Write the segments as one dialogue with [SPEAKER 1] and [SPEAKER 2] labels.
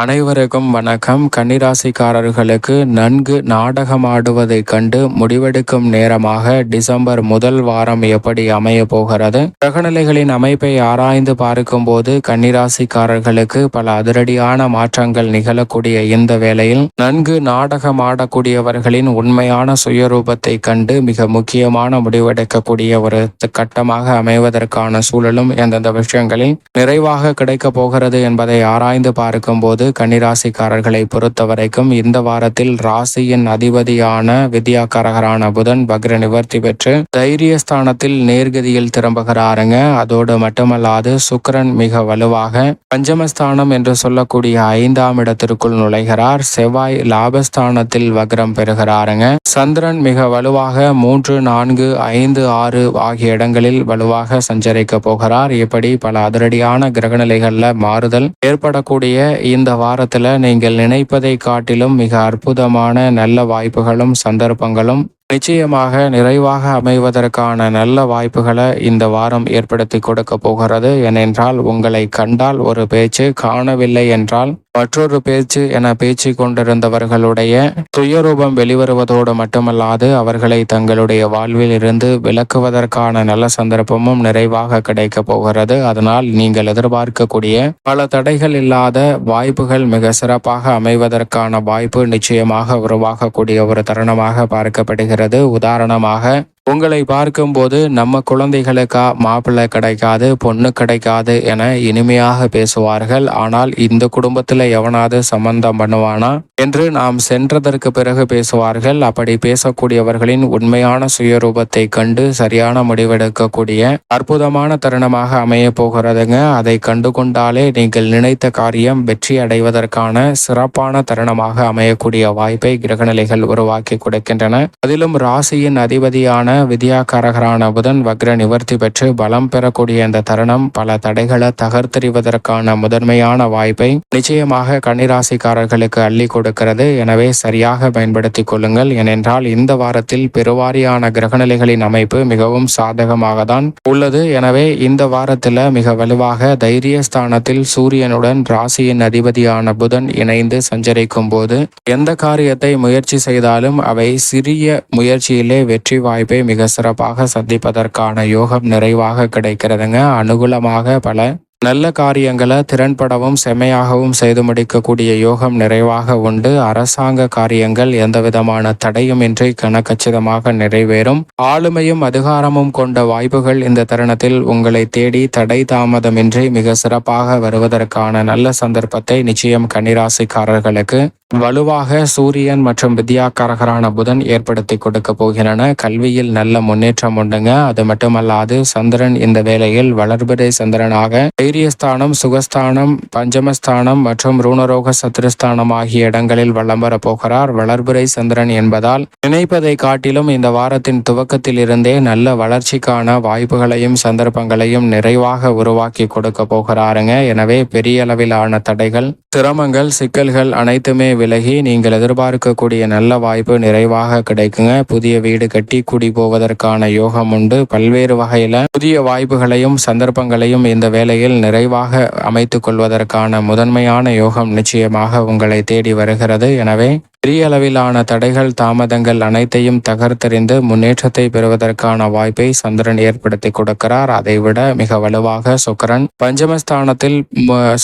[SPEAKER 1] அனைவருக்கும் வணக்கம். கன்னிராசிக்காரர்களுக்கு நன்கு நாடகமாடுவதைக் கண்டு முடிவெடுக்கும் நேரமாக டிசம்பர் முதல் வாரம் எப்படி அமைய போகிறது? கிரகநிலைகளின் அமைப்பை ஆராய்ந்து பார்க்கும்போது கன்னிராசிக்காரர்களுக்கு பல அதிரடியான மாற்றங்கள் நிகழக்கூடிய இந்த வேளையில் நன்கு நாடகமாடக்கூடியவர்களின் உண்மையான சுயரூபத்தை கண்டு மிக முக்கியமான முடிவெடுக்கக்கூடிய ஒரு கட்டமாக அமைவதற்கான சூழலும் எந்தெந்த விஷயங்களில் நிறைவாக கிடைக்கப் போகிறது என்பதை ஆராய்ந்து பார்க்கும்போது கன்னிராசிக்காரர்களை பொறுத்தவரைக்கும் இந்த வாரத்தில் ராசியின் அதிபதியான வித்யாகாரகரான புதன் வக்ர நிவர்த்தி பெற்று தைரியஸ்தானத்தில் நேர்கதியில் திரும்புகிறாருங்க. அதோடு மட்டுமல்லாது சுக்கிரன் மிக வலுவாக பஞ்சமஸ்தானம் என்று சொல்லக்கூடிய 5ஆம் இடத்திற்குள் நுழைகிறார். செவ்வாய் லாபஸ்தானத்தில் வக்ரம் பெறுகிறாருங்க. சந்திரன் மிக வலுவாக 3, 4, 5, 6 ஆகிய இடங்களில் வலுவாக சஞ்சரிக்க போகிறார். இப்படி பல அதிரடியான கிரகநிலைகள்ல மாறுதல் ஏற்படக்கூடிய இந்த வாரத்துல நீங்கள் நினைப்பதை காட்டிலும் மிக அற்புதமான நல்ல வாய்ப்புகளும் சந்தர்ப்பங்களும் நிச்சயமாக நிறைவாக அமைவதற்கான நல்ல வாய்ப்புகளை இந்த வாரம் ஏற்படுத்தி கொடுக்க போகிறது. ஏனென்றால் உங்களை கண்டால் ஒரு பேச்சு, காணவில்லை என்றால் மற்றொரு பேச்சு என பேச்சு கொண்டிருந்தவர்களுடைய துயரூபம் வெளிவருவதோடு மட்டுமல்லாது அவர்களை தங்களுடைய வாழ்வில் இருந்து விலக்குவதற்கான நல்ல சந்தர்ப்பமும் நிறைவாக கிடைக்க போகிறது. அதனால் நீங்கள் எதிர்பார்க்கக்கூடிய பல தடைகள் இல்லாத வாய்ப்புகள் மிக சிறப்பாக அமைவதற்கான வாய்ப்பு நிச்சயமாக உருவாகக்கூடிய ஒரு தருணமாக பார்க்கப்படுகிறது. உதாரணமாக உங்களை பார்க்கும்போது நம்ம குழந்தைகளுக்கா மாப்பிள்ளை கிடைக்காது, பொண்ணு கிடைக்காது என இனிமையாக பேசுவார்கள். ஆனால் இந்த குடும்பத்தில் எவனாவது சம்பந்தம் பண்ணுவானா என்று நாம் சென்றதற்கு பிறகு பேசுவார்கள். அப்படி பேசக்கூடியவர்களின் உண்மையான சுயரூபத்தை கண்டு சரியான முடிவெடுக்கக்கூடிய அற்புதமான தருணமாக அமைய போகிறதுங்க. அதை கண்டு கொண்டாலே நீங்கள் நினைத்த காரியம் வெற்றி அடைவதற்கான சிறப்பான தருணமாக அமையக்கூடிய வாய்ப்பை கிரகநிலைகள் உருவாக்கி கொடுக்கின்றன. அதிலும் ராசியின் அதிபதியான வித்யாகாரகரான புதன் வக்ர நிவர்த்தி பெற்று பலம் பெறக்கூடிய இந்த தருணம் பல தடைகளை தகர்த்தெறிவதற்கான முதன்மையான வாய்ப்பை நிச்சயமாக கன்னிராசிக்காரர்களுக்கு அள்ளி கொடுக்கிறது. எனவே சரியாக பயன்படுத்திக் கொள்ளுங்கள். ஏனென்றால் இந்த வாரத்தில் பெருவாரியான கிரகநிலைகளின் அமைப்பு மிகவும் சாதகமாக தான் உள்ளது. எனவே இந்த வாரத்தில் மிக வலுவாக தைரியஸ்தானத்தில் சூரியனுடன் ராசியின் அதிபதியான புதன் இணைந்து சஞ்சரிக்கும் போது எந்த காரியத்தை முயற்சி செய்தாலும் அவை சிறிய முயற்சியிலே வெற்றி வாய்ப்பை மிக சிறப்பாக சந்திப்பதற்கான யோகம் நிறைவாக கிடைக்கிறதுங்க. அனுகூலமாக பல நல்ல காரியங்களை திறன்படவும் செம்மையாகவும் செய்து முடிக்கக்கூடிய யோகம் நிறைவாக உண்டு. அரசாங்க காரியங்கள் எந்த விதமான தடையுமின்றி கனகச்சிதமாக நிறைவேறும். ஆளுமையும் அதிகாரமும் கொண்ட வாய்ப்புகள் இந்த தருணத்தில் உங்களை தேடி தடை தாமதமின்றி மிக சிறப்பாக வருவதற்கான நல்ல சந்தர்ப்பத்தை நிச்சயம் கன்னிராசிக்காரர்களுக்கு வலுவாக சூரியன் மற்றும் வித்யாகாரகரான புதன் ஏற்படுத்தி கொடுக்க போகின்றன. கல்வியில் நல்ல முன்னேற்றம் உண்டுங்க. அது மட்டுமல்லாது சந்திரன் இந்த வேளையில் வளர்பிறை சந்திரனாக தைரியஸ்தானம், சுகஸ்தானம், பஞ்சமஸ்தானம் மற்றும் ரூணரோக சத்ருஸ்தானம் ஆகிய இடங்களில் வலம் வர போகிறார். வளர்பிறை சந்திரன் என்பதால் நினைப்பதை காட்டிலும் இந்த வாரத்தின் துவக்கத்தில் இருந்தே நல்ல வளர்ச்சிக்கான வாய்ப்புகளையும் சந்தர்ப்பங்களையும் நிறைவாக உருவாக்கி கொடுக்க போகிறாருங்க. எனவே பெரிய அளவிலான தடைகள், சிரமங்கள், சிக்கல்கள் அனைத்துமே விலகி நீங்கள் எதிர்பார்க்கக்கூடிய நல்ல வாய்ப்பு நிறைவாக கிடைக்குங்க. புதிய வீடு கட்டி குடி போவதற்கான யோகம் உண்டு. பல்வேறு வகையில புதிய வாய்ப்புகளையும் சந்தர்ப்பங்களையும் இந்த வேளையில் நிறைவாக அமைத்துக் கொள்வதற்கான முதன்மையான யோகம் நிச்சயமாக உங்களை தேடி வருகிறது. எனவே பெரிய அளவிலான தடைகள், தாமதங்கள் அனைத்தையும் தகர்த்தெறிந்து முன்னேற்றத்தை பெறுவதற்கான வாய்ப்பை சந்திரன் ஏற்படுத்தி கொடுக்கிறார். அதைவிட மிக வலுவாக சுக்கிரன் பஞ்சமஸ்தானத்தில்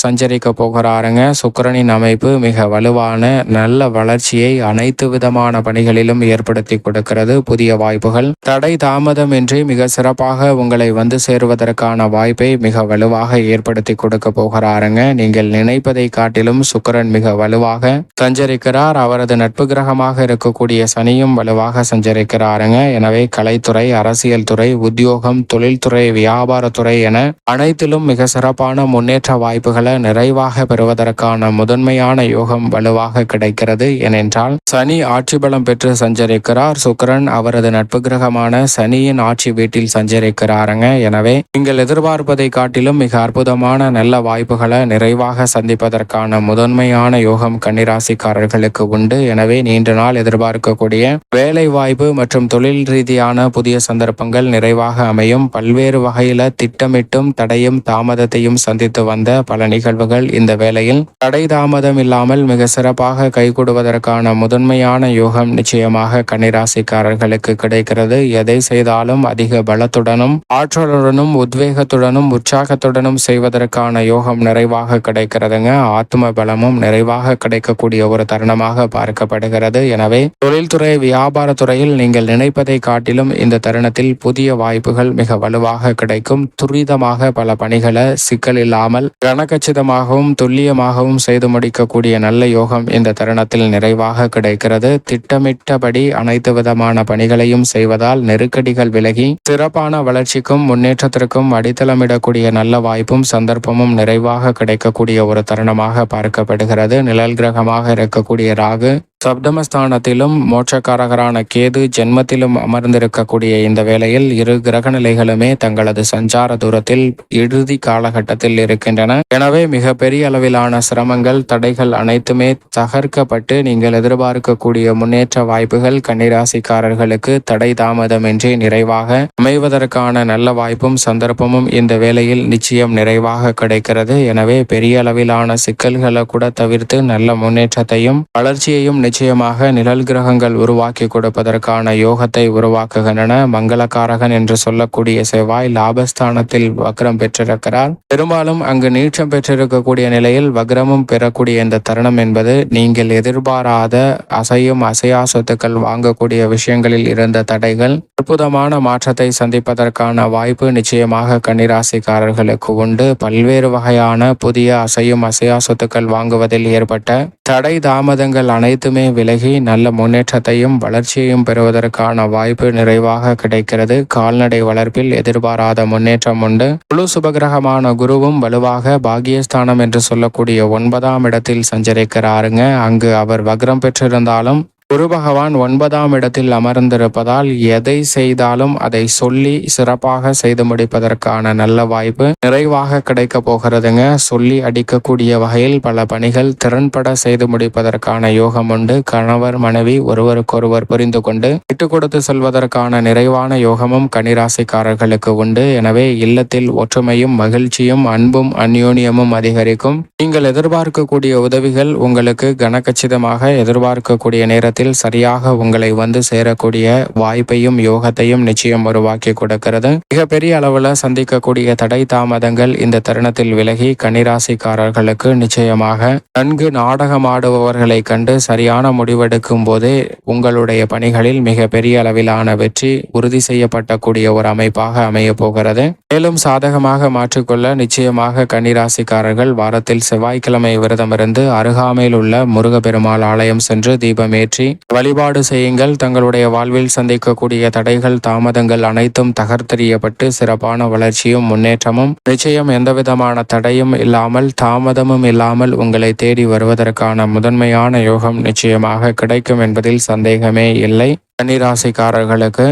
[SPEAKER 1] சஞ்சரிக்க போகிறாருங்க. சுக்கிரனின் அமைப்பு மிக வலுவான நல்ல வளர்ச்சியை அனைத்து விதமான பணிகளிலும் ஏற்படுத்தி கொடுக்கிறது. புதிய வாய்ப்புகள் தடை தாமதமின்றி மிக சிறப்பாக உங்களை வந்து சேருவதற்கான வாய்ப்பை மிக வலுவாக ஏற்படுத்தி கொடுக்க போகிறாருங்க. நீங்கள் நினைப்பதை காட்டிலும் சுக்கிரன் மிக வலுவாக சஞ்சரிக்கிறார். அவரது நட்பு கிரகமாக இருக்கக்கூடிய சனியும் வலுவாக சஞ்சரிக்கிறாருங்க. எனவே கலைத்துறை, அரசியல் துறை, உத்தியோகம், தொழில்துறை, வியாபாரத்துறை என அனைத்திலும் மிக சிறப்பான முன்னேற்ற வாய்ப்புகளை நிறைவாக பெறுவதற்கான முதன்மையான யோகம் வலுவாக கிடைக்கிறது. ஏனென்றால் சனி ஆட்சி பலம் பெற்று சஞ்சரிக்கிறார். சுக்கிரன் அவரது நட்பு கிரகமான சனியின் ஆட்சி வீட்டில் சஞ்சரிக்கிறாருங்க. எனவே நீங்கள் எதிர்பார்ப்பதை காட்டிலும் மிக அற்புதமான நல்ல வாய்ப்புகளை நிறைவாக சந்திப்பதற்கான முதன்மையான யோகம் கன்னிராசிக்காரர்களுக்கு உண்டு. எனவே நீண்ட நாள் எதிர்பார்க்கக்கூடிய வேலை வாய்ப்பு மற்றும் தொழில் ரீதியான புதிய சந்தர்ப்பங்கள் நிறைவாக அமையும். பல்வேறு வகையில திட்டமிட்டும் தடையும் தாமதத்தையும் சந்தித்து வந்த பல நிகழ்வுகள் இந்த வேளையில் தடை தாமதம் இல்லாமல் மிக சிறப்பாக கைகூடுவதற்கான முதன்மையான யோகம் நிச்சயமாக கன்னிராசிக்காரர்களுக்கு கிடைக்கிறது. எதை செய்தாலும் அதிக பலத்துடனும் ஆற்றலுடனும் உத்வேகத்துடனும் உற்சாகத்துடனும் செய்வதற்கான யோகம் நிறைவாக கிடைக்கிறதுங்க. ஆத்ம பலமும் நிறைவாக கிடைக்கக்கூடிய ஒரு தருணமாக பார்க்கப்படுகிறது. எனவே தொழில்துறை வியாபாரத்துறையில் நீங்கள் நினைப்பதை காட்டிலும் இந்த தருணத்தில் புதிய வாய்ப்புகள் மிக வலுவாக கிடைக்கும். துரிதமாக பல பணிகளை சிக்கல் இல்லாமல் கனகச்சிதமாகவும் துல்லியமாகவும் செய்து முடிக்கக்கூடிய நல்ல யோகம் இந்த தருணத்தில் நிறைவாக கிடைக்கிறது. திட்டமிட்டபடி அனைத்து விதமான பணிகளையும் செய்வதால் நெருக்கடிகள் விலகி சிறப்பான வளர்ச்சிக்கும் முன்னேற்றத்திற்கும் அடித்தளமிடக்கூடிய நல்ல வாய்ப்பும் சந்தர்ப்பமும் நிறைவாக கிடைக்கக்கூடிய ஒரு தருணமாக பார்க்கப்படுகிறது. நிழல் கிரகமாக இருக்கக்கூடிய ராகு சப்தமஸ்தானத்திலும் மோட்சக்காரகரான கேது ஜென்மத்திலும் அமர்ந்திருக்கக்கூடிய இந்த வேளையில் இரு கிரக நிலைகளுமே தங்களது சஞ்சார தூரத்தில் இறுதி காலகட்டத்தில் இருக்கின்றன. எனவே மிக பெரிய அளவிலான சிரமங்கள் தடைகள் அனைத்துமே தகர்க்கப்பட்டு நீங்கள் எதிர்பார்க்கக்கூடிய முன்னேற்ற வாய்ப்புகள் கன்னிராசிக்காரர்களுக்கு தடை தாமதமின்றி நிறைவாக அமைவதற்கான நல்ல வாய்ப்பும் சந்தர்ப்பமும் இந்த வேளையில் நிச்சயம் நிறைவாக கிடைக்கிறது. எனவே பெரிய அளவிலான சிக்கல்களை கூட தவிர்த்து நல்ல முன்னேற்றத்தையும் வளர்ச்சியையும் நிச்சயமாக நிழல் கிரகங்கள் உருவாக்கி கொடுப்பதற்கான யோகத்தை உருவாக்குகின்றன. மங்களகாரகன் என்று சொல்லக்கூடிய செவ்வாய் லாபஸ்தானத்தில் வக்ரம் பெற்றிருக்கிறார். பெரும்பாலும் அங்கு நீச்சம் பெற்றிருக்கக்கூடிய நிலையில் வக்ரமும் பெறக்கூடிய இந்த தருணம் என்பது நீங்கள் எதிர்பாராத அசையும் அசையா சொத்துக்கள் வாங்கக்கூடிய விஷயங்களில் இருந்த தடைகள் அற்புதமான மாற்றத்தை சந்திப்பதற்கான வாய்ப்பு நிச்சயமாக கன்னிராசிக்காரர்களுக்கு உண்டு. பல்வேறு வகையான புதிய அசையும் அசையா சொத்துக்கள் வாங்குவதில் ஏற்பட்ட தடை தாமதங்கள் அனைத்துமே விலகி நல்ல முன்னேற்றத்தையும் வளர்ச்சியையும் பெறுவதற்கான வாய்ப்பு நிறைவாக கிடைக்கிறது. கால்நடை வளர்ப்பில் எதிர்பாராத முன்னேற்றம் உண்டு. முழு சுபகிரகமான குருவும் வலுவாக பாகியஸ்தானம் என்று சொல்லக்கூடிய 9ஆம் இடத்தில் சஞ்சரிக்கிறாருங்க. அங்கு அவர் வக்ரம் பெற்றிருந்தாலும் குரு பகவான் 9ஆம் இடத்தில் அமர்ந்திருப்பதால் எதை செய்தாலும் அதை சொல்லி சிறப்பாக செய்து முடிப்பதற்கான நல்ல வாய்ப்பு நிறைவாக கிடைக்க போகிறதுங்க. சொல்லி அடிக்கக்கூடிய வகையில் பல பணிகள் திறன்பட செய்து முடிப்பதற்கான யோகம் உண்டு. கணவர் மனைவி ஒருவருக்கொருவர் புரிந்து கொண்டு விட்டு கொடுத்து செல்வதற்கான நிறைவான யோகமும் கன்னிராசிக்காரர்களுக்கு உண்டு. எனவே இல்லத்தில் ஒற்றுமையும் மகிழ்ச்சியும் அன்பும் அந்யோன்யமும் அதிகரிக்கும். நீங்கள் எதிர்பார்க்கக்கூடிய உதவிகள் உங்களுக்கு கனகச்சிதமாக எதிர்பார்க்கக்கூடிய நேரத்தில் சரியாக உங்களை வந்து சேரக்கூடிய வாய்ப்பையும் யோகத்தையும் நிச்சயம் உருவாக்கி கொடுக்கிறது. மிகப்பெரிய அளவில் சந்திக்கக்கூடிய தடை தாமதங்கள் இந்த தருணத்தில் விலகி கன்னிராசிக்காரர்களுக்கு நிச்சயமாக நன்கு நாடகமாடுபவர்களை கண்டு சரியான முடிவெடுக்கும் போதே உங்களுடைய பணிகளில் மிக பெரிய அளவிலான வெற்றி உறுதி செய்யப்படக்கூடிய ஒரு அமைப்பாக அமைய போகிறது. மேலும் சாதகமாக மாற்றிக்கொள்ள நிச்சயமாக கன்னிராசிக்காரர்கள் வாரத்தில் செவ்வாய்க்கிழமை விரதமிருந்து அருகாமையில் உள்ள முருகப்பெருமாள் ஆலயம் சென்று தீபமேற்றி வழிபாடு செய்யுங்கள். தங்களுடைய வாழ்வில் சந்திக்கக்கூடிய தடைகள் தாமதங்கள் அனைத்தும் தகர்த்தெறியப்பட்டு சிறப்பான வளர்ச்சியும் முன்னேற்றமும் நிச்சயம் எந்தவிதமான தடையும் இல்லாமல் தாமதமும் இல்லாமல் உங்களை தேடி வருவதற்கான முதன்மையான யோகம் நிச்சயமாக கிடைக்கும் என்பதில் சந்தேகமே இல்லை. கன்னிராசிக்காரர்களுக்கு